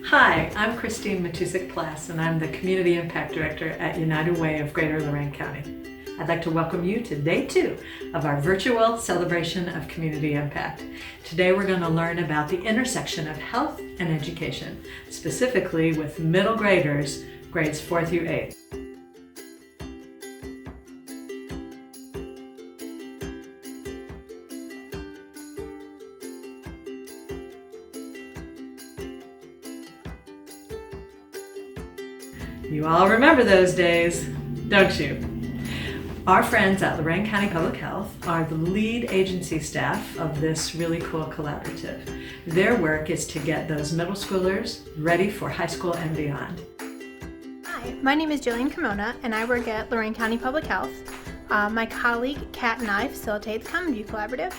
Hi, I'm Christine Matusik-Plass, and I'm the Community Impact Director at United Way of Greater Lorain County. I'd like to welcome you to Day 2 of our virtual celebration of community impact. Today we're going to learn about the intersection of health and education, specifically with middle graders, grades 4 through 8. You all remember those days, don't you? Our friends at Lorain County Public Health are the lead agency staff of this really cool collaborative. Their work is to get those middle schoolers ready for high school and beyond. Hi, my name is Jillian Cremona, and I work at Lorain County Public Health. My colleague Kat and I facilitate the Common View Collaborative.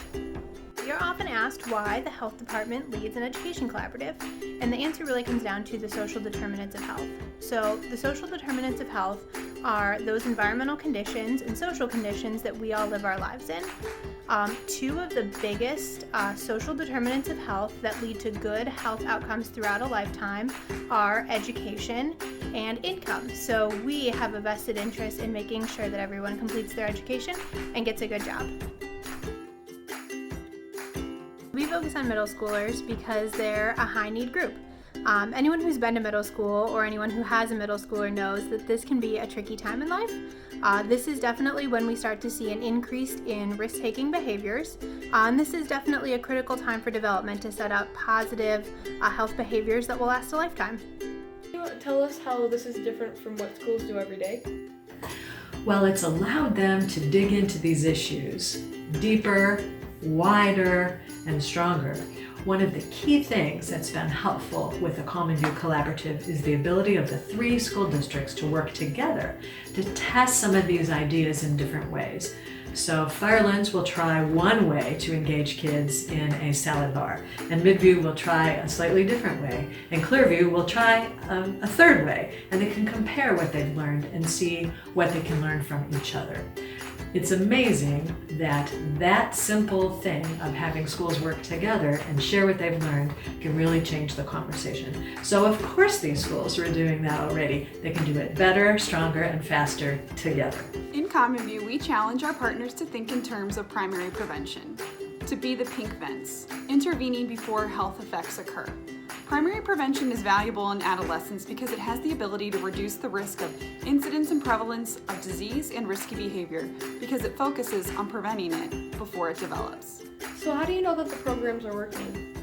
We are often asked why the health department leads an education collaborative, and the answer really comes down to the social determinants of health. So the social determinants of health are those environmental conditions and social conditions that we all live our lives in. Two of the biggest social determinants of health that lead to good health outcomes throughout a lifetime are education and income. So we have a vested interest in making sure that everyone completes their education and gets a good job. We focus on middle schoolers because they're a high-need group. Anyone who's been to middle school or anyone who has a middle schooler knows that this can be a tricky time in life. This is definitely when we start to see an increase in risk-taking behaviors. And this is definitely a critical time for development to set up positive health behaviors that will last a lifetime. Can you tell us how this is different from what schools do every day? Well, it's allowed them to dig into these issues deeper, wider, and stronger. One of the key things that's been helpful with the Common View Collaborative is the ability of the 3 school districts to work together to test some of these ideas in different ways. So Firelands will try one way to engage kids in a salad bar, and Midview will try a slightly different way, and Clearview will try a third way, and they can compare what they've learned and see what they can learn from each other. It's amazing that that simple thing of having schools work together and share what they've learned can really change the conversation. So of course these schools are doing that already. They can do it better, stronger, and faster together. In Common View, we challenge our partners to think in terms of primary prevention, to be the pink fence, intervening before health effects occur. Primary prevention is valuable in adolescence because it has the ability to reduce the risk of incidence and prevalence of disease and risky behavior because it focuses on preventing it before it develops. So how do you know that the programs are working?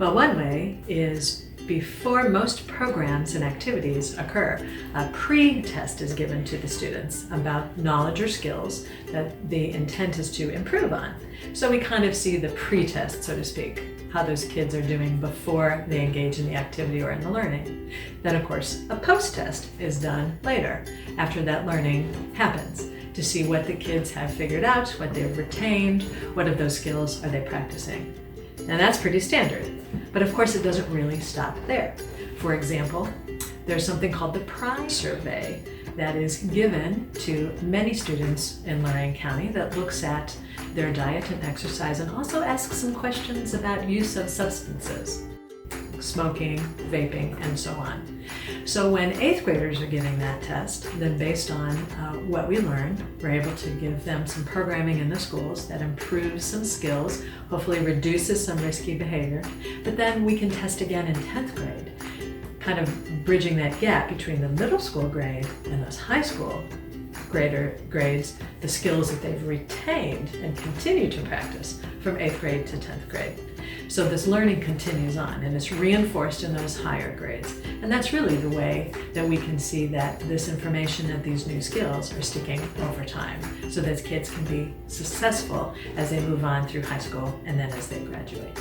Well, one way is before most programs and activities occur, a pre-test is given to the students about knowledge or skills that the intent is to improve on. So we kind of see the pre-test, so to speak, how those kids are doing before they engage in the activity or in the learning. Then of course a post-test is done later, after that learning happens, to see what the kids have figured out, what they've retained, what of those skills are they practicing. And that's pretty standard, but of course it doesn't really stop there. For example, there's something called the PRIME survey that is given to many students in Lorain County that looks at their diet and exercise and also asks some questions about use of substances, smoking, vaping, and so on. So when 8th graders are giving that test, then based on what we learned, we're able to give them some programming in the schools that improves some skills, hopefully reduces some risky behavior, but then we can test again in 10th grade, kind of bridging that gap between the middle school grade and those high school grades, the skills that they've retained and continue to practice from 8th grade to 10th grade. So this learning continues on and it's reinforced in those higher grades. And that's really the way that we can see that this information and these new skills are sticking over time so that kids can be successful as they move on through high school and then as they graduate.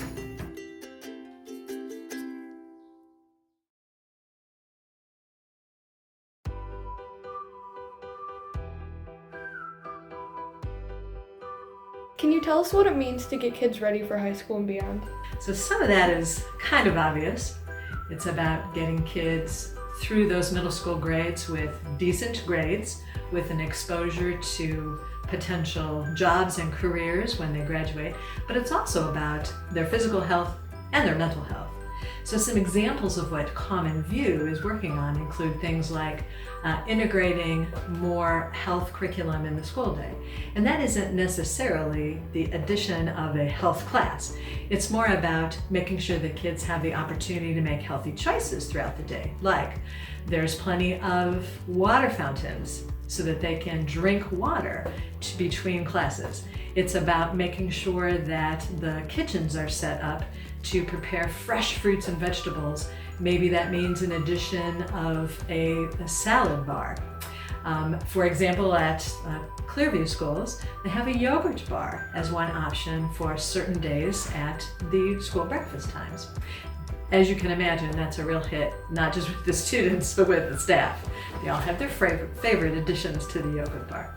Can you tell us what it means to get kids ready for high school and beyond? So some of that is kind of obvious. It's about getting kids through those middle school grades with decent grades, with an exposure to potential jobs and careers when they graduate, but it's also about their physical health and their mental health. So some examples of what Common View is working on include things like integrating more health curriculum in the school day. And that isn't necessarily the addition of a health class. It's more about making sure that kids have the opportunity to make healthy choices throughout the day. Like there's plenty of water fountains so that they can drink water between classes. It's about making sure that the kitchens are set up to prepare fresh fruits and vegetables. Maybe that means an addition of a salad bar. For example, at Clearview schools, they have a yogurt bar as one option for certain days at the school breakfast times. As you can imagine, that's a real hit, not just with the students, but with the staff. They all have their favorite additions to the yogurt bar.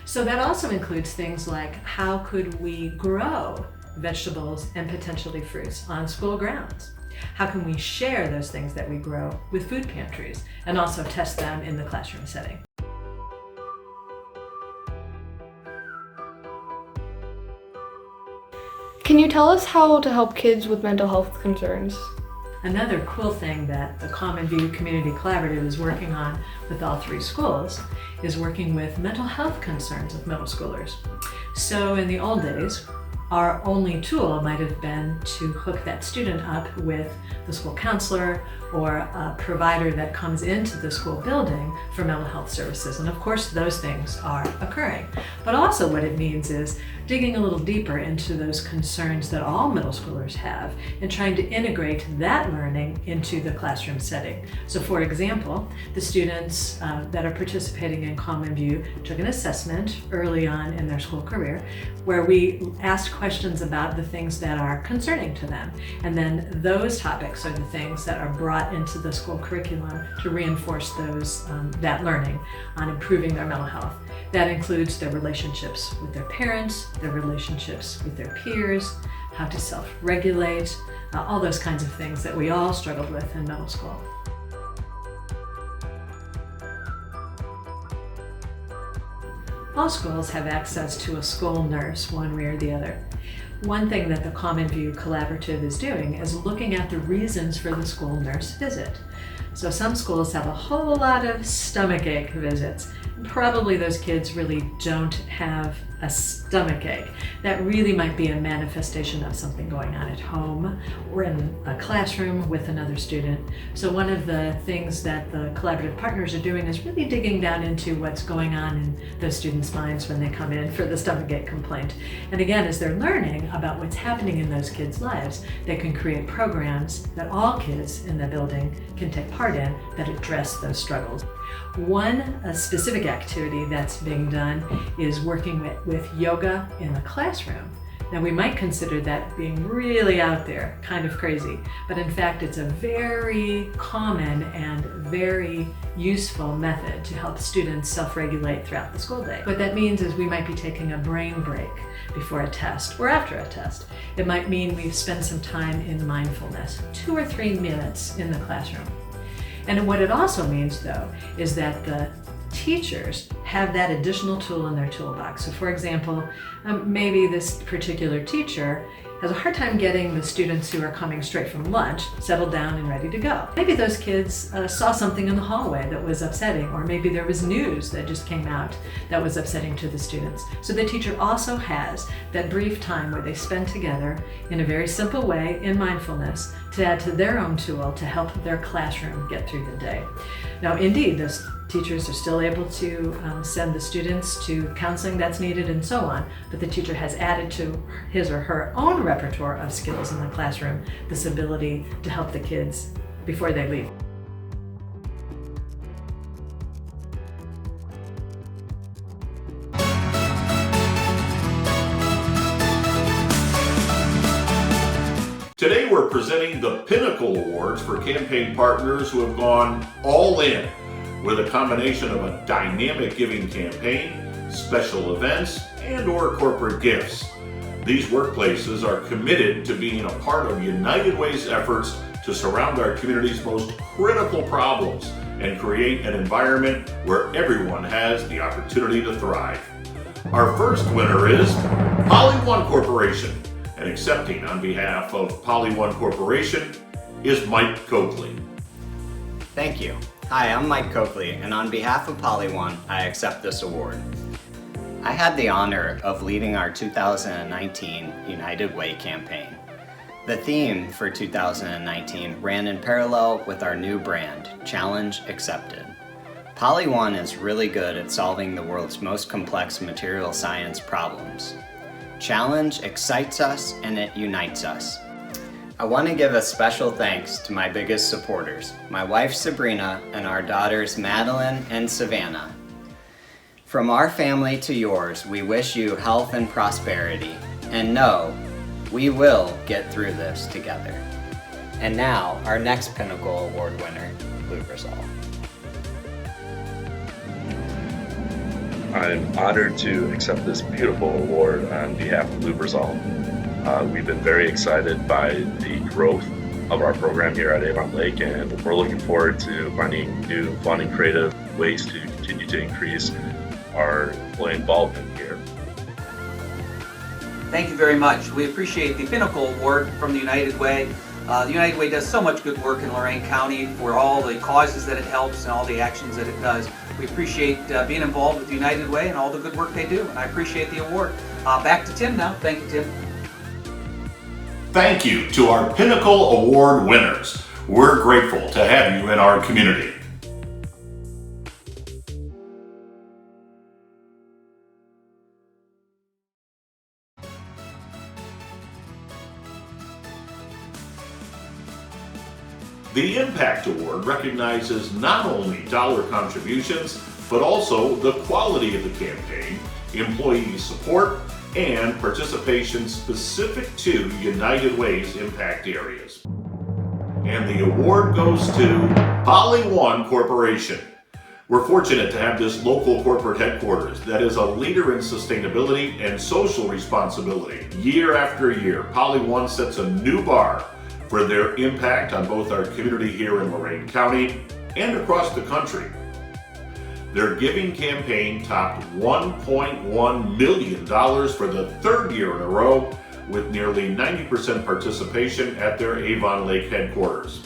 So that also includes things like how could we grow vegetables and potentially fruits on school grounds? How can we share those things that we grow with food pantries and also test them in the classroom setting? Can you tell us how to help kids with mental health concerns? Another cool thing that the Common View Community Collaborative is working on with all 3 schools is working with mental health concerns of middle schoolers. So in the old days, our only tool might have been to hook that student up with the school counselor or a provider that comes into the school building for mental health services. And of course, those things are occurring. But also what it means is digging a little deeper into those concerns that all middle schoolers have and trying to integrate that learning into the classroom setting. So for example, the students that are participating in Common View took an assessment early on in their school career where we asked questions about the things that are concerning to them. And then those topics are the things that are brought into the school curriculum to reinforce that learning on improving their mental health. That includes their relationships with their parents, their relationships with their peers, how to self-regulate, all those kinds of things that we all struggled with in middle school. All schools have access to a school nurse, one way or the other. One thing that the Common View Collaborative is doing is looking at the reasons for the school nurse visit. So some schools have a whole lot of stomachache visits. Probably those kids really don't have a stomachache. That really might be a manifestation of something going on at home or in a classroom with another student. So one of the things that the collaborative partners are doing is really digging down into what's going on in those students' minds when they come in for the stomachache complaint. And again, as they're learning about what's happening in those kids' lives, they can create programs that all kids in the building can take part in that address those struggles. One specific activity that's being done is working with yoga in the classroom. Now we might consider that being really out there, kind of crazy, but in fact it's a very common and very useful method to help students self-regulate throughout the school day. What that means is we might be taking a brain break before a test or after a test. It might mean we've spent some time in mindfulness, 2 or 3 minutes in the classroom. And what it also means, though, is that the teachers have that additional tool in their toolbox. So for example, maybe this particular teacher has a hard time getting the students who are coming straight from lunch settled down and ready to go. Maybe those kids saw something in the hallway that was upsetting, or maybe there was news that just came out that was upsetting to the students. So the teacher also has that brief time where they spend together in a very simple way in mindfulness to add to their own tool to help their classroom get through the day. Now indeed, those teachers are still able to send the students to counseling that's needed and so on, but the teacher has added to his or her own repertoire of skills in the classroom this ability to help the kids before they leave. Today we're presenting the Pinnacle Awards for campaign partners who have gone all in with a combination of a dynamic giving campaign, special events, and/or corporate gifts. These workplaces are committed to being a part of United Way's efforts to surround our community's most critical problems and create an environment where everyone has the opportunity to thrive. Our first winner is Poly One Corporation, and accepting on behalf of Poly One Corporation is Mike Coakley. Thank you. Hi, I'm Mike Coakley, and on behalf of Poly One, I accept this award. I had the honor of leading our 2019 United Way campaign. The theme for 2019 ran in parallel with our new brand, Challenge Accepted. Poly One is really good at solving the world's most complex material science problems. Challenge excites us and it unites us. I want to give a special thanks to my biggest supporters, my wife Sabrina and our daughters Madeline and Savannah. From our family to yours, we wish you health and prosperity, and know we will get through this together. And now, our next Pinnacle Award winner, Lubrizol. I'm honored to accept this beautiful award on behalf of Lubrizol. We've been very excited by the growth of our program here at Avon Lake, and we're looking forward to finding new, fun, and creative ways to continue to increase our employee involvement here. Thank you very much. We appreciate the Pinnacle Award from the United Way. The United Way does so much good work in Lorain County for all the causes that it helps and all the actions that it does. We appreciate being involved with the United Way and all the good work they do, and I appreciate the award. Back to Tim now. Thank you, Tim. Thank you to our Pinnacle Award winners. We're grateful to have you in our community. The Impact Award recognizes not only dollar contributions, but also the quality of the campaign, employee support, and participation specific to United Way's impact areas. And the award goes to Poly One Corporation. We're fortunate to have this local corporate headquarters that is a leader in sustainability and social responsibility. Year after year, Poly One sets a new bar for their impact on both our community here in Lorain County and across the country. Their giving campaign topped $1.1 million for the third year in a row, with nearly 90% participation at their Avon Lake headquarters.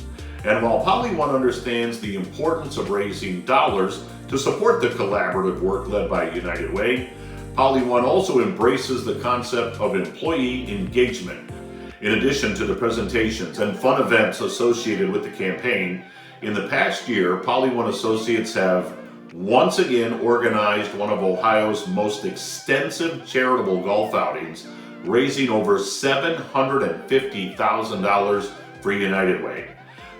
And while Poly One understands the importance of raising dollars to support the collaborative work led by United Way, Poly One also embraces the concept of employee engagement. In addition to the presentations and fun events associated with the campaign, in the past year, Poly One associates have once again organized one of Ohio's most extensive charitable golf outings, raising over $750,000 for United Way.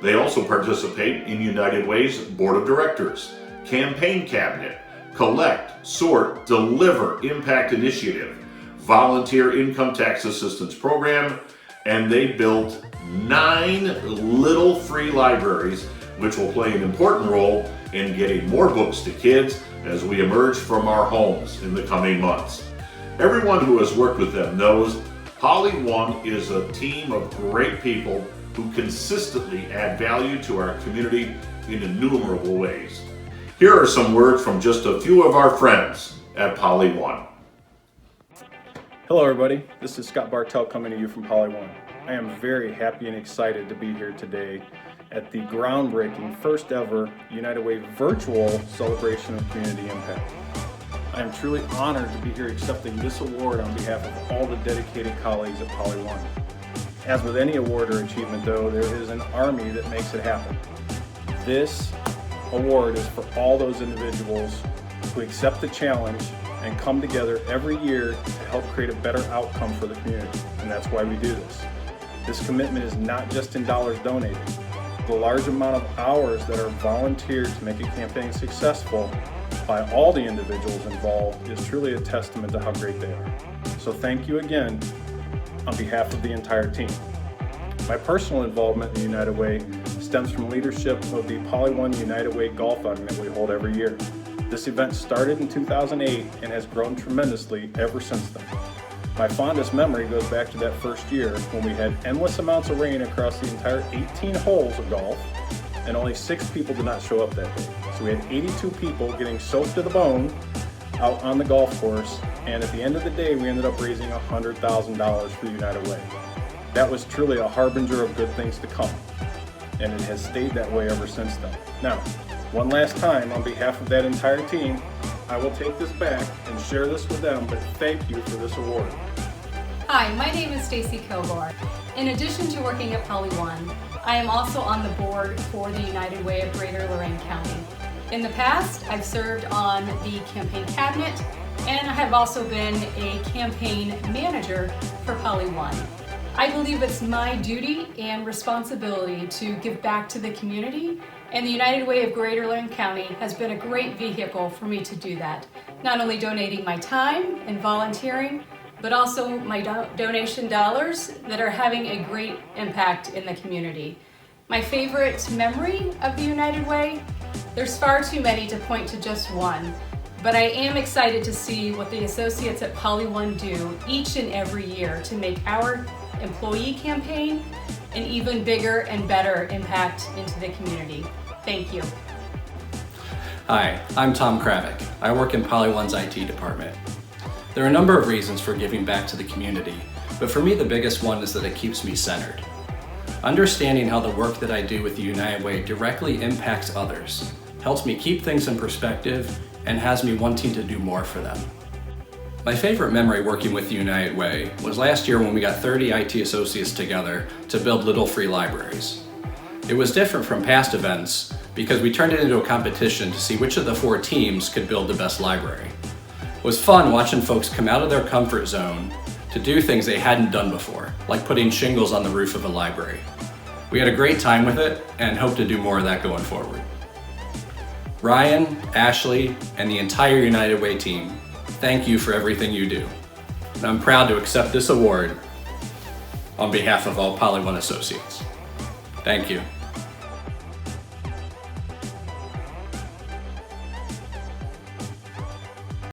They also participate in United Way's Board of Directors, Campaign Cabinet, Collect, Sort, Deliver Impact Initiative, Volunteer Income Tax Assistance Program, and they built 9 little free libraries, which will play an important role in getting more books to kids as we emerge from our homes in the coming months. Everyone who has worked with them knows Poly One is a team of great people who consistently add value to our community in innumerable ways. Here are some words from just a few of our friends at Poly One. Hello everybody, this is Scott Bartelt coming to you from Poly One. I am very happy and excited to be here today at the groundbreaking first ever United Way virtual celebration of community impact. I am truly honored to be here accepting this award on behalf of all the dedicated colleagues at Poly One. As with any award or achievement though, there is an army that makes it happen. This award is for all those individuals who accept the challenge and come together every year to help create a better outcome for the community, and that's why we do this. This commitment is not just in dollars donated. The large amount of hours that are volunteered to make a campaign successful by all the individuals involved is truly a testament to how great they are. So thank you again on behalf of the entire team. My personal involvement in United Way stems from leadership of the Poly One United Way golf outing that we hold every year. This event started in 2008 and has grown tremendously ever since then. My fondest memory goes back to that first year when we had endless amounts of rain across the entire 18 holes of golf, and only 6 people did not show up that day. So we had 82 people getting soaked to the bone out on the golf course and at the end of the day, we ended up raising $100,000 for United Way. That was truly a harbinger of good things to come, and it has stayed that way ever since then. Now, one last time, on behalf of that entire team, I will take this back and share this with them, but thank you for this award. Hi, my name is Stacy Kovar. In addition to working at Poly One, I am also on the board for the United Way of Greater Lorain County. In the past, I've served on the campaign cabinet, and I have also been a campaign manager for Poly One. I believe it's my duty and responsibility to give back to the community, and the United Way of Greater Lorain County has been a great vehicle for me to do that. Not only donating my time and volunteering, but also my donation dollars that are having a great impact in the community. My favorite memory of the United Way? There's far too many to point to just one, but I am excited to see what the associates at Poly One do each and every year to make our employee campaign an even bigger and better impact into the community. Thank you. Hi, I'm Tom Kravick. I work in Poly One's IT department. There are a number of reasons for giving back to the community, but for me the biggest one is that it keeps me centered. Understanding how the work that I do with the United Way directly impacts others helps me keep things in perspective and has me wanting to do more for them. My favorite memory working with the United Way was last year when we got 30 IT associates together to build little free libraries. It was different from past events because we turned it into a competition to see which of the 4 teams could build the best library. It was fun watching folks come out of their comfort zone to do things they hadn't done before, like putting shingles on the roof of a library. We had a great time with it and hope to do more of that going forward. Ryan, Ashley, and the entire United Way team, thank you for everything you do. And I'm proud to accept this award on behalf of all Poly One associates. Thank you.